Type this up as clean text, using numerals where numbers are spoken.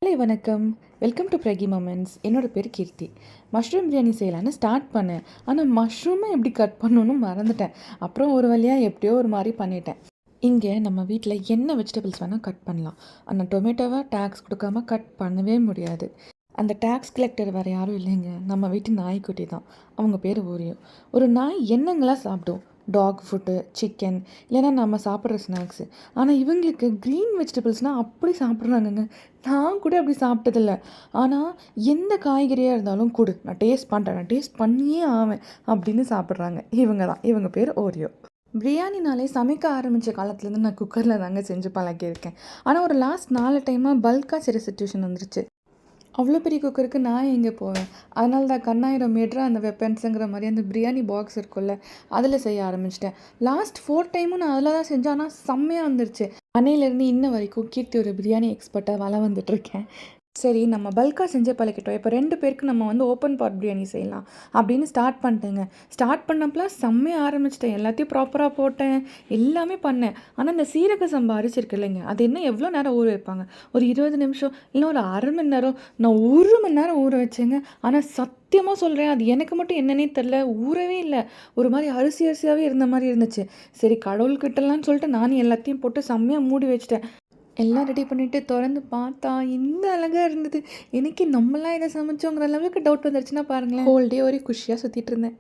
Hello வணக்கம். Welcome to Pragi moments. என்னோட பேர் கீர்த்தி. மஷ்ரூம் பிரியாணி செய்யலான்னு ஸ்டார்ட் பண்ணேன். ஆனால் மஷ்ரூமை எப்படி கட் பண்ணணும்னு மறந்துட்டேன். அப்புறம் ஒரு வழியாக எப்படியோ ஒரு மாதிரி பண்ணிட்டேன். இங்கே நம்ம வீட்டில் என்ன வெஜிடபிள்ஸ் வேணால் கட் பண்ணலாம். ஆனால் டொமேட்டோவை டேக்ஸ் கொடுக்காம கட் பண்ணவே முடியாது. அந்த டேக்ஸ் கலெக்டர் வேறு யாரும் இல்லைங்க, நம்ம வீட்டு நாய்க்குட்டி தான். அவங்க பேர் ஓரியோ. ஒரு நாய் என்னங்களாம் சாப்பிடும்? டாக் ஃபுட்டு, சிக்கன், இல்லைன்னா நம்ம சாப்பிட்ற ஸ்நாக்ஸு. ஆனால் இவங்களுக்கு க்ரீன் வெஜிடபிள்ஸ்னால் அப்படி சாப்பிட்றாங்கங்க. நான் கூட அப்படி சாப்பிட்டதில்ல. ஆனால் எந்த காய்கறியாக இருந்தாலும் கொடு, நான் டேஸ்ட் பண்ணுறேன், நான் டேஸ்ட் பண்ணியே ஆவேன் அப்படின்னு சாப்பிட்றாங்க. இவங்க தான், இவங்க பேர் ஓரியோ. பிரியாணினாலே சமைக்க ஆரம்பித்த காலத்துலேருந்து நான் குக்கரில் தாங்க செஞ்சு பழகியிருக்கேன். ஆனால் ஒரு லாஸ்ட் 4 டைமாக பல்காக செய்கிற சுச்சுவேஷன் வந்துருச்சு. அவ்வளோ பெரிய குக்கருக்கு நான் எங்கே போவேன்? அதனால தான் கண்ணாயிரம் மீட்டர் அந்த வெப்பன்ஸுங்கிற மாதிரி அந்த பிரியாணி பாக்ஸ் இருக்குல்ல, அதில் செய்ய ஆரம்பிச்சிட்டேன். லாஸ்ட் 4 டைமும் நான் அதில் தான் செஞ்சேன். ஆனால் செம்மையாக வந்துருச்சு. அன்னையிலேருந்து இன்ன வரைக்கும் கீர்த்தி ஒரு பிரியாணி எக்ஸ்பர்ட்டாக வள வந்துட்டுருக்கேன். சரி, நம்ம பல்காக செஞ்சே பழக்கிட்டோம். இப்போ 2 பேருக்கு நம்ம ஓப்பன் பாட் பிரியாணி செய்யலாம் அப்படின்னு ஸ்டார்ட் பண்ணிட்டேங்க. ஸ்டார்ட் பண்ணப்பலாம் செம்மையாக ஆரம்பிச்சிட்டேன். எல்லாத்தையும் ப்ராப்பராக போட்டேன், எல்லாமே பண்ணேன். ஆனால் இந்த சீரக சம்பா அரிசி இருக்கு இல்லைங்க, அது என்ன எவ்வளோ நேரம் ஊற வைப்பாங்க? ஒரு 20 நிமிஷம், இல்லை ஒரு அரை மணி நேரம். நான் 1 மணி நேரம் ஊற வச்சேங்க. ஆனால் சத்தியமாக சொல்கிறேன், அது எனக்கு மட்டும் என்னன்னே தெரில, ஊறவே இல்லை. ஒரு மாதிரி அரிசியாகவே இருந்த மாதிரி இருந்துச்சு. சரி, கடவுள்கிட்டலான்னு சொல்லிட்டு நானும் எல்லாத்தையும் போட்டு செம்மையாக மூடி வச்சிட்டேன். எல்லாம் ரெடி பண்ணிவிட்டு திறந்து பார்த்தா இந்த அழகாக இருந்தது. எனக்கு நம்மளாம் இதை சமைச்சோங்கிற அளவுக்கு டவுட் வந்துருச்சுன்னா பாருங்களேன். ஹோல் டே ஒரே குஷியாக சுற்றிட்டு இருந்தேன்.